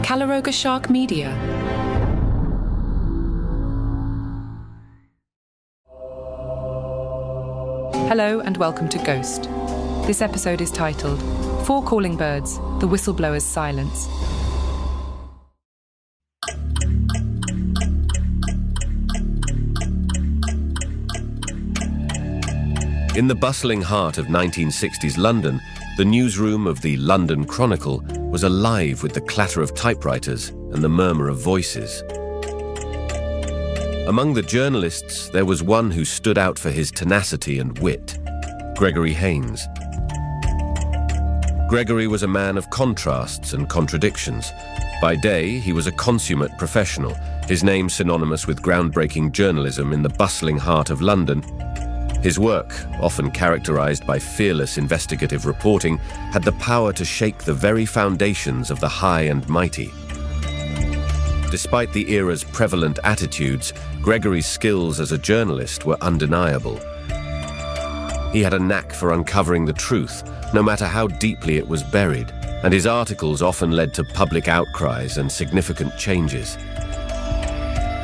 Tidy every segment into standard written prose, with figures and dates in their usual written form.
Calaroga Shark Media. Hello and welcome to Ghost. This episode is titled, 4 Calling Birds, the Whistleblowers' Silence. In the bustling heart of 1960s London, the newsroom of the London Chronicle was alive with the clatter of typewriters and the murmur of voices. Among the journalists, there was one who stood out for his tenacity and wit, Gregory Haynes. Gregory was a man of contrasts and contradictions. By day, he was a consummate professional, his name synonymous with groundbreaking journalism in the bustling heart of London. His work, often characterized by fearless investigative reporting, had the power to shake the very foundations of the high and mighty. Despite the era's prevalent attitudes, Gregory's skills as a journalist were undeniable. He had a knack for uncovering the truth, no matter how deeply it was buried, and his articles often led to public outcries and significant changes.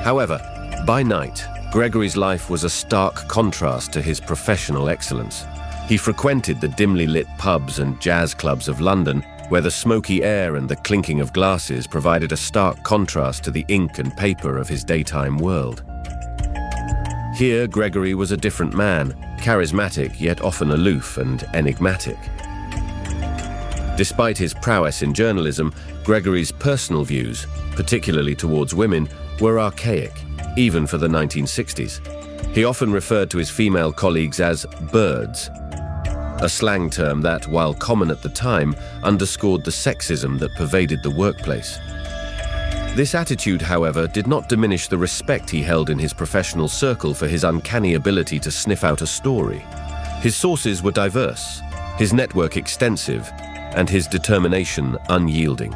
However, by night, Gregory's life was a stark contrast to his professional excellence. He frequented the dimly lit pubs and jazz clubs of London, where the smoky air and the clinking of glasses provided a stark contrast to the ink and paper of his daytime world. Here, Gregory was a different man, charismatic yet often aloof and enigmatic. Despite his prowess in journalism, Gregory's personal views, particularly towards women, were archaic, even for the 1960s. He often referred to his female colleagues as birds, a slang term that, while common at the time, underscored the sexism that pervaded the workplace. This attitude, however, did not diminish the respect he held in his professional circle for his uncanny ability to sniff out a story. His sources were diverse, his network extensive, and his determination unyielding.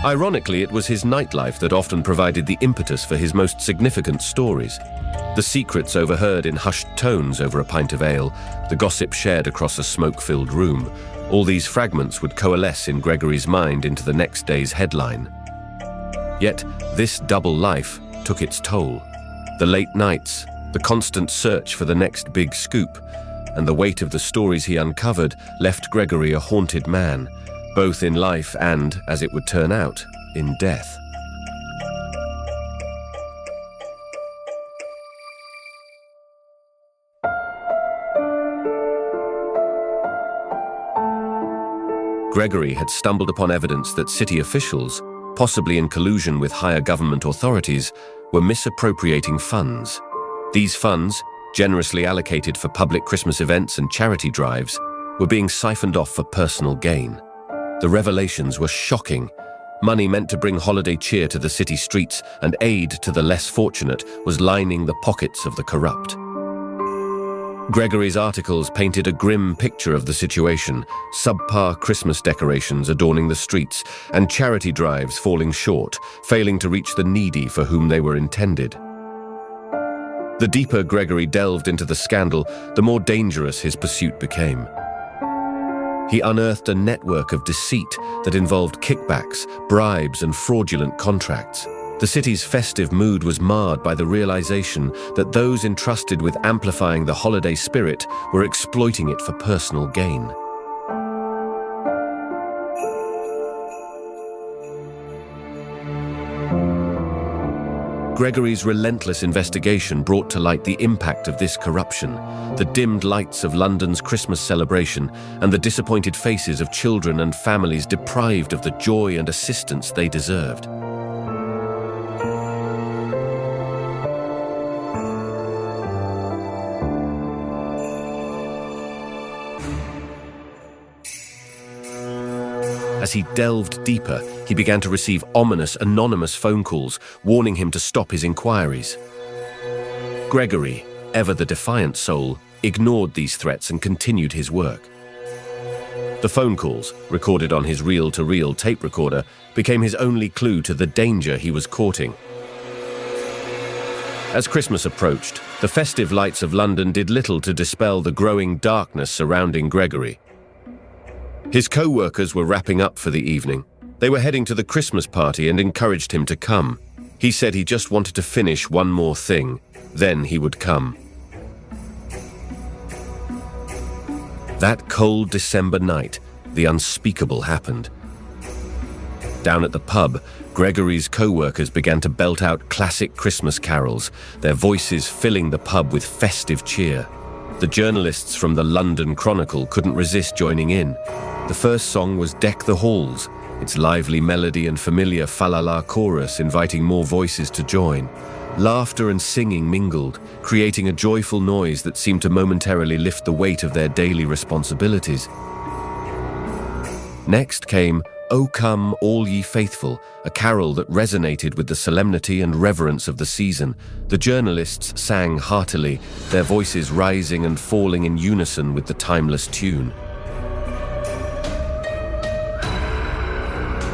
Ironically, it was his nightlife that often provided the impetus for his most significant stories. The secrets overheard in hushed tones over a pint of ale, the gossip shared across a smoke-filled room, all these fragments would coalesce in Gregory's mind into the next day's headline. Yet, this double life took its toll. The late nights, the constant search for the next big scoop, and the weight of the stories he uncovered left Gregory a haunted man, both in life and, as it would turn out, in death. Gregory had stumbled upon evidence that city officials, possibly in collusion with higher government authorities, were misappropriating funds. These funds, generously allocated for public Christmas events and charity drives, were being siphoned off for personal gain. The revelations were shocking. Money meant to bring holiday cheer to the city streets and aid to the less fortunate was lining the pockets of the corrupt. Gregory's articles painted a grim picture of the situation, subpar Christmas decorations adorning the streets and charity drives falling short, failing to reach the needy for whom they were intended. The deeper Gregory delved into the scandal, the more dangerous his pursuit became. He unearthed a network of deceit that involved kickbacks, bribes, and fraudulent contracts. The city's festive mood was marred by the realization that those entrusted with amplifying the holiday spirit were exploiting it for personal gain. Gregory's relentless investigation brought to light the impact of this corruption, the dimmed lights of London's Christmas celebration, and the disappointed faces of children and families deprived of the joy and assistance they deserved. As he delved deeper, he began to receive ominous, anonymous phone calls warning him to stop his inquiries. Gregory, ever the defiant soul, ignored these threats and continued his work. The phone calls, recorded on his reel-to-reel tape recorder, became his only clue to the danger he was courting. As Christmas approached, the festive lights of London did little to dispel the growing darkness surrounding Gregory. His co-workers were wrapping up for the evening. They were heading to the Christmas party and encouraged him to come. He said he just wanted to finish one more thing, then he would come. That cold December night, the unspeakable happened. Down at the pub, Gregory's co-workers began to belt out classic Christmas carols, their voices filling the pub with festive cheer. The journalists from the London Chronicle couldn't resist joining in. The first song was Deck the Halls, its lively melody and familiar fa-la-la chorus inviting more voices to join. Laughter and singing mingled, creating a joyful noise that seemed to momentarily lift the weight of their daily responsibilities. Next came O Come, All Ye Faithful, a carol that resonated with the solemnity and reverence of the season. The journalists sang heartily, their voices rising and falling in unison with the timeless tune.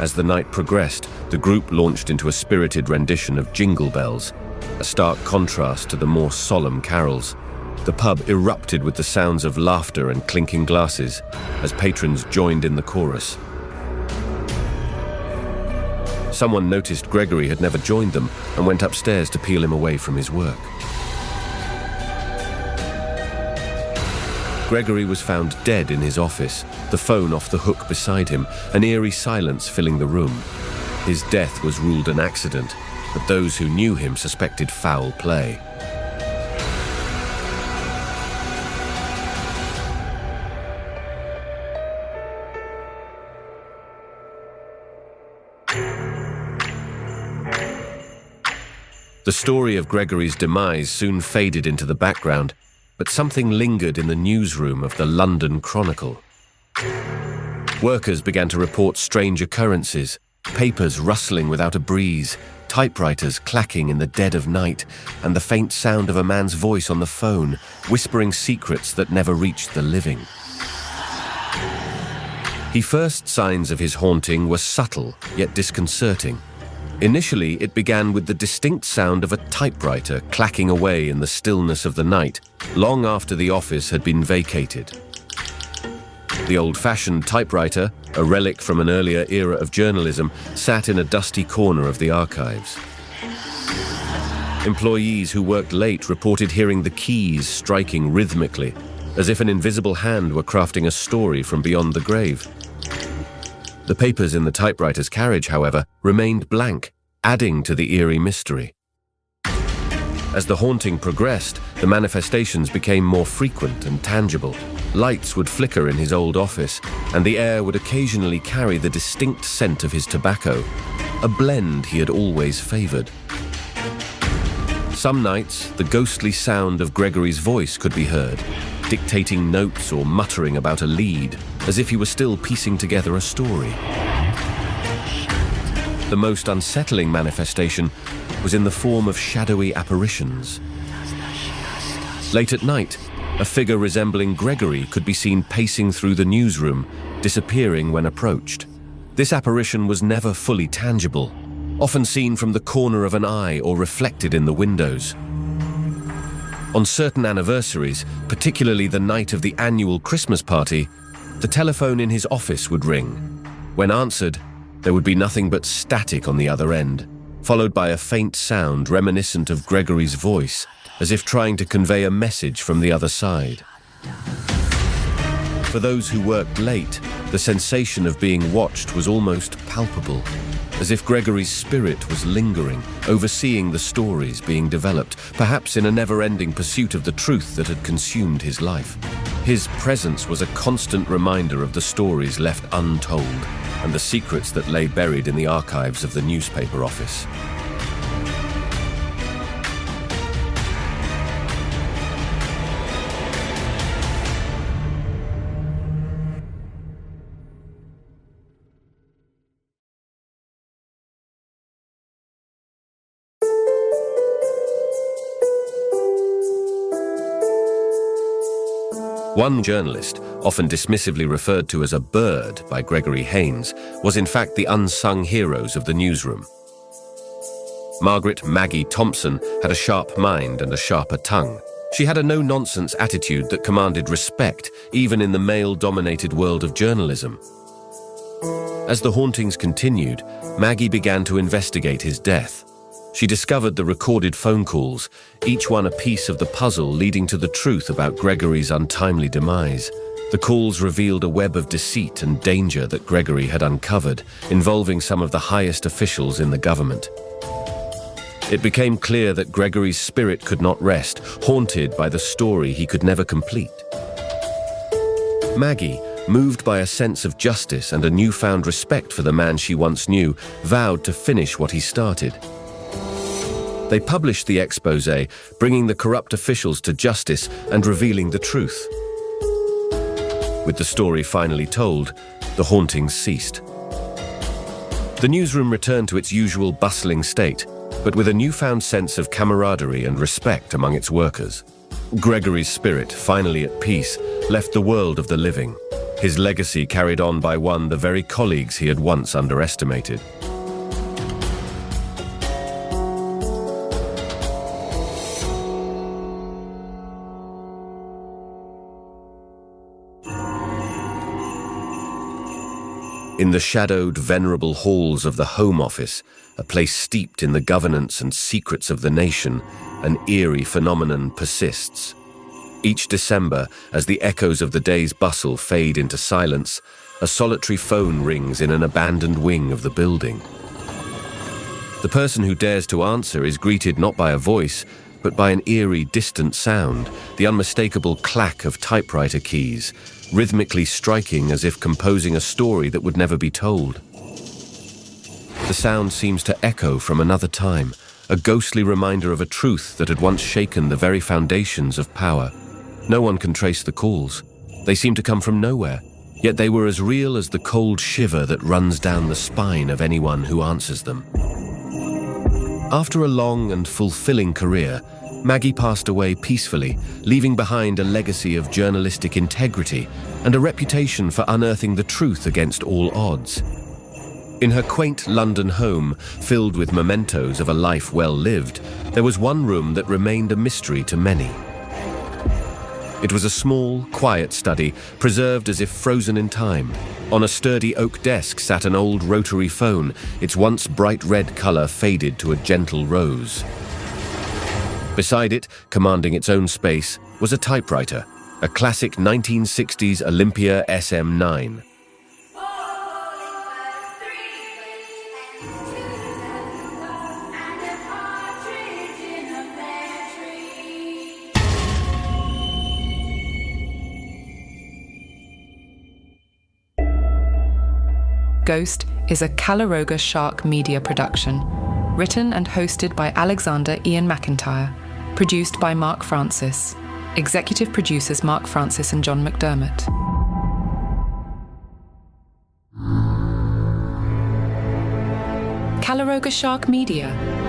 As the night progressed, the group launched into a spirited rendition of Jingle Bells, a stark contrast to the more solemn carols. The pub erupted with the sounds of laughter and clinking glasses as patrons joined in the chorus. Someone noticed Gregory had never joined them and went upstairs to peel him away from his work. Gregory was found dead in his office, the phone off the hook beside him, an eerie silence filling the room. His death was ruled an accident, but those who knew him suspected foul play. The story of Gregory's demise soon faded into the background, but something lingered in the newsroom of the London Chronicle. Workers began to report strange occurrences, papers rustling without a breeze, typewriters clacking in the dead of night, and the faint sound of a man's voice on the phone, whispering secrets that never reached the living. The first signs of his haunting were subtle, yet disconcerting. Initially, it began with the distinct sound of a typewriter clacking away in the stillness of the night, long after the office had been vacated. The old-fashioned typewriter, a relic from an earlier era of journalism, sat in a dusty corner of the archives. Employees who worked late reported hearing the keys striking rhythmically, as if an invisible hand were crafting a story from beyond the grave. The papers in the typewriter's carriage, however, remained blank, adding to the eerie mystery. As the haunting progressed, the manifestations became more frequent and tangible. Lights would flicker in his old office, and the air would occasionally carry the distinct scent of his tobacco, a blend he had always favored. Some nights, the ghostly sound of Gregory's voice could be heard, dictating notes or muttering about a lead, as if he were still piecing together a story. The most unsettling manifestation was in the form of shadowy apparitions. Late at night, a figure resembling Gregory could be seen pacing through the newsroom, disappearing when approached. This apparition was never fully tangible, often seen from the corner of an eye or reflected in the windows. On certain anniversaries, particularly the night of the annual Christmas party, the telephone in his office would ring. When answered, there would be nothing but static on the other end, followed by a faint sound reminiscent of Gregory's voice, as if trying to convey a message from the other side. For those who worked late, the sensation of being watched was almost palpable, as if Gregory's spirit was lingering, overseeing the stories being developed, perhaps in a never-ending pursuit of the truth that had consumed his life. His presence was a constant reminder of the stories left untold and the secrets that lay buried in the archives of the newspaper office. One journalist, often dismissively referred to as a bird by Gregory Haynes, was in fact the unsung heroes of the newsroom. Margaret Maggie Thompson had a sharp mind and a sharper tongue. She had a no-nonsense attitude that commanded respect, even in the male-dominated world of journalism. As the hauntings continued, Maggie began to investigate his death. She discovered the recorded phone calls, each one a piece of the puzzle leading to the truth about Gregory's untimely demise. The calls revealed a web of deceit and danger that Gregory had uncovered, involving some of the highest officials in the government. It became clear that Gregory's spirit could not rest, haunted by the story he could never complete. Maggie, moved by a sense of justice and a newfound respect for the man she once knew, vowed to finish what he started. They published the exposé, bringing the corrupt officials to justice and revealing the truth. With the story finally told, the hauntings ceased. The newsroom returned to its usual bustling state, but with a newfound sense of camaraderie and respect among its workers. Gregory's spirit, finally at peace, left the world of the living, his legacy carried on by the very colleagues he had once underestimated. In the shadowed, venerable halls of the Home Office, a place steeped in the governance and secrets of the nation, an eerie phenomenon persists. Each December, as the echoes of the day's bustle fade into silence, a solitary phone rings in an abandoned wing of the building. The person who dares to answer is greeted not by a voice, but by an eerie, distant sound, the unmistakable clack of typewriter keys, rhythmically striking as if composing a story that would never be told. The sound seems to echo from another time, a ghostly reminder of a truth that had once shaken the very foundations of power. No one can trace the calls. They seem to come from nowhere, yet they were as real as the cold shiver that runs down the spine of anyone who answers them. After a long and fulfilling career, Maggie passed away peacefully, leaving behind a legacy of journalistic integrity and a reputation for unearthing the truth against all odds. In her quaint London home, filled with mementos of a life well lived, there was one room that remained a mystery to many. It was a small, quiet study, preserved as if frozen in time. On a sturdy oak desk sat an old rotary phone, its once bright red colour faded to a gentle rose. Beside it, commanding its own space, was a typewriter, a classic 1960s Olympia SM9. Ghost is a Calaroga Shark Media production, written and hosted by Alexander Ian McIntyre, produced by Mark Francis, executive producers Mark Francis and John McDermott. Calaroga Shark Media.